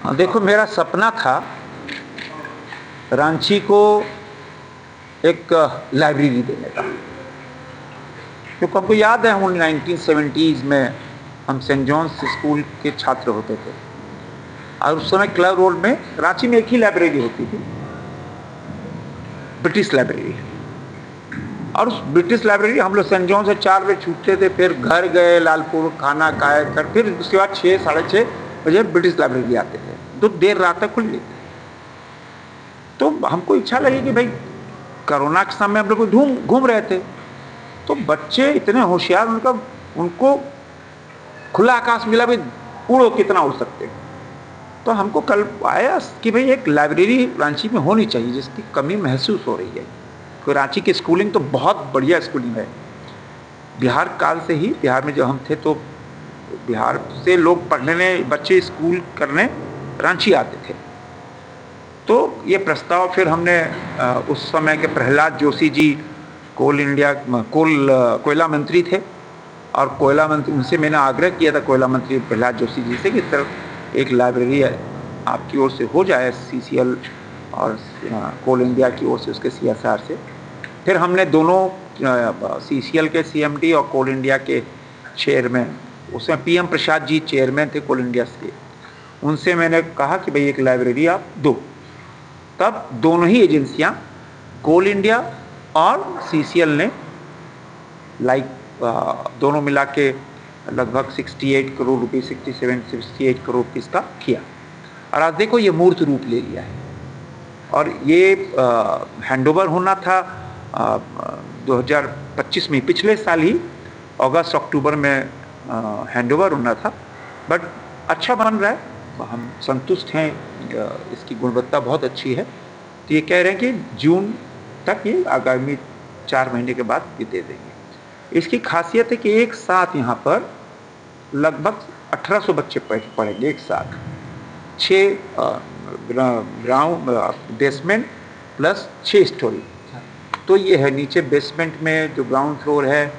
हाँ, देखो मेरा सपना था रांची को एक लाइब्रेरी देने का, क्योंकि हमको याद है हम 1970s में हम सेंट जॉन्स स्कूल के छात्र होते थे और उस समय क्लब रोड में रांची में एक ही लाइब्रेरी होती थी, ब्रिटिश लाइब्रेरी। और उस ब्रिटिश लाइब्रेरी हम लोग सेंट जॉन से 4 बजे छूटते थे, फिर घर गए, लालपुर खाना खाए कर फिर उसके बाद 6 साढ़े 6 बजे ब्रिटिश लाइब्रेरी आते थे, तो देर रात तक खुल गई थी। तो हमको इच्छा लगी कि भाई कोरोना के समय हम लोग घूम रहे थे, तो बच्चे इतने होशियार, उनको खुला आकाश मिला, भाई उड़ो कितना उड़ सकते हैं। तो हमको कल आया कि भाई एक लाइब्रेरी रांची में होनी चाहिए, जिसकी कमी महसूस हो रही है। तो रांची की स्कूलिंग तो बहुत बढ़िया स्कूलिंग है। बिहार काल से ही, बिहार में जब हम थे तो बिहार से लोग पढ़ने, बच्चे स्कूल करने रांची आते थे। तो ये प्रस्ताव फिर हमने उस समय के प्रहलाद जोशी जी कोयला मंत्री थे, और कोयला मंत्री, उनसे मैंने आग्रह किया था कोयला मंत्री प्रहलाद जोशी जी से कि तरफ एक लाइब्रेरी आपकी ओर से हो जाए, CCL और कोल इंडिया की ओर से, उसके CSR से। फिर हमने दोनों CCL के CMD और कोल इंडिया के चेयरमैन, उसमें PM प्रसाद जी चेयरमैन थे कोल इंडिया से, उनसे मैंने कहा कि भाई एक लाइब्रेरी आप दो। तब दोनों ही एजेंसियां, कोल इंडिया और CCL ने दोनों मिला के लगभग 68 करोड़ रुपये, 68 करोड़ रुपये का किया। और आज देखो ये मूर्त रूप ले लिया है। और ये हैंडओवर होना था 2025 में, पिछले साल ही अगस्त अक्टूबर में हैंडओवर होना था। बट अच्छा बन रहा है, हम संतुष्ट हैं, इसकी गुणवत्ता बहुत अच्छी है। तो ये कह रहे हैं कि जून तक, ये आगामी 4 महीने के बाद ये दे देंगे। इसकी खासियत है कि एक साथ यहाँ पर लगभग 1800 बच्चे पढ़ेंगे एक साथ। 6 ग्राउंड बेसमेंट प्लस 6 स्टोरी। तो ये है, नीचे बेसमेंट में जो ग्राउंड फ्लोर है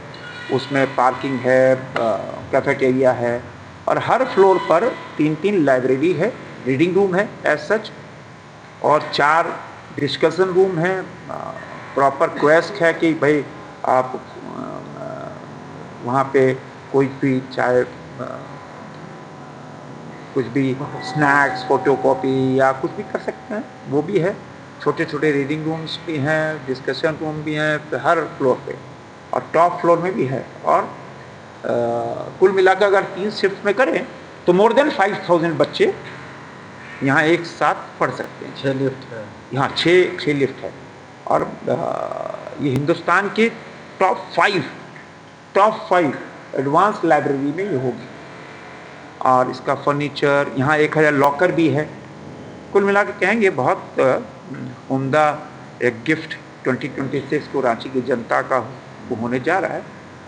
उसमें पार्किंग है, कैफेटेरिया है, और हर फ्लोर पर 3-3 लाइब्रेरी है, रीडिंग रूम है एज सच, और 4 डिस्कशन रूम है। प्रॉपर क्वेस्ट है कि भाई आप वहाँ पे कोई भी, चाहे कुछ भी स्नैक्स, फोटोकॉपी या कुछ भी कर सकते हैं, वो भी है। छोटे छोटे रीडिंग रूम्स भी हैं, डिस्कशन रूम भी हैं हर फ्लोर पे, और टॉप फ्लोर में भी है। और कुल मिलाकर अगर 3 शिफ्ट में करें तो मोर देन 5000 बच्चे यहाँ एक साथ पढ़ सकते हैं। 6 लिफ्ट है यहाँ, 6 लिफ्ट है। और ये हिंदुस्तान के टॉप 5 एडवांस लाइब्रेरी में ये होगी। और इसका फर्नीचर, यहाँ 1000 लॉकर भी है। कुल मिला के कहेंगे बहुत उम्दा एक गिफ्ट 2026 को रांची की जनता का वो होने जा रहा है।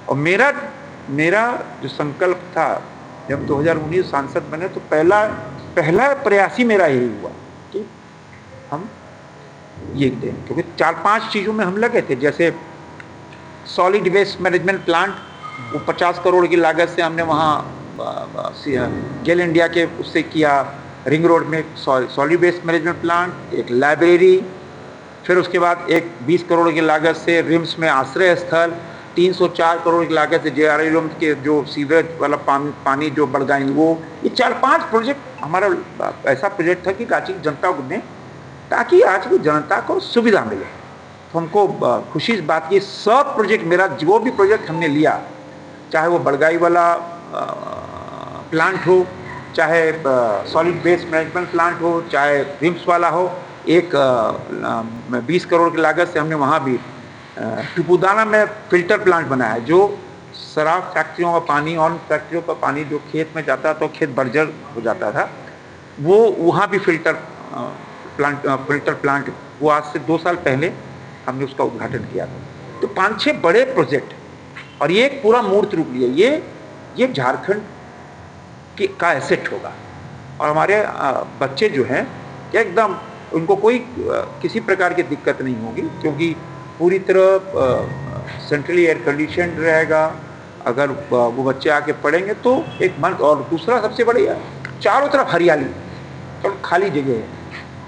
और मेरा जो संकल्प था, जब 2019 सांसद बने तो पहला प्रयास ही मेरा यही हुआ कि हम ये दें, क्योंकि 4-5 चीज़ों में हम लगे थे। जैसे सॉलिड वेस्ट मैनेजमेंट प्लांट, वो 50 करोड़ की लागत से हमने वहाँ गेल इंडिया के उससे किया। रिंग रोड में सॉलिड वेस्ट मैनेजमेंट प्लांट, एक लाइब्रेरी, फिर उसके बाद एक 20 करोड़ की लागत से रिम्स में आश्रय स्थल, 304 करोड़ की लागत से JRL के जो सीवरेज वाला पानी जो बढ़ाएंगे, वो ये 4-5 प्रोजेक्ट हमारा ऐसा प्रोजेक्ट था कि रांची की जनता को दें, ताकि आज की जनता को सुविधा मिले। तो हमको खुशी इस बात की, सब प्रोजेक्ट, मेरा जो भी प्रोजेक्ट हमने लिया, चाहे वो बड़गाई वाला प्लांट हो, चाहे सॉलिड वेस्ट मैनेजमेंट प्लांट हो, चाहे रिम्स वाला हो, एक 20 करोड़ की लागत से हमने वहाँ भी टुपुदाना में फिल्टर प्लांट बनाया, जो शराब फैक्ट्रियों का पानी, और फैक्ट्रियों का पानी जो खेत में जाता तो खेत बर्जर हो जाता था, वो वहाँ भी फिल्टर प्लांट वो आज से 2 साल पहले हमने उसका उद्घाटन किया था। तो 5-6 बड़े प्रोजेक्ट, और ये एक पूरा मूर्त रूप लिया। ये झारखंड का एसेट होगा। और हमारे बच्चे जो हैं एकदम, उनको कोई किसी प्रकार की दिक्कत नहीं होगी, क्योंकि पूरी तरह सेंट्रली एयर कंडीशन रहेगा। अगर वो बच्चे आके पढ़ेंगे तो एक मन, और दूसरा सबसे बड़ी, चारों तरफ हरियाली, और खाली जगह है,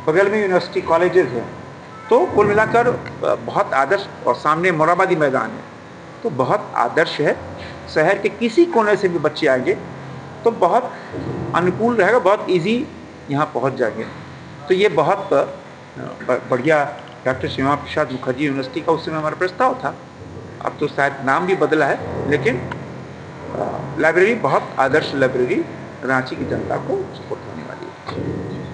बगल में यूनिवर्सिटी कॉलेजेस हैं, तो कुल मिलाकर बहुत आदर्श, और सामने मोराबादी मैदान है, तो बहुत आदर्श है। शहर के किसी कोने से भी बच्चे आएंगे तो बहुत अनुकूल रहेगा, बहुत इजी यहाँ पहुँच जाएंगे। तो ये बहुत बढ़िया डॉक्टर श्यामा प्रसाद मुखर्जी यूनिवर्सिटी का उस समय हमारा प्रस्ताव था। अब तो शायद नाम भी बदला है, लेकिन लाइब्रेरी बहुत आदर्श लाइब्रेरी रांची की जनता को सपोर्ट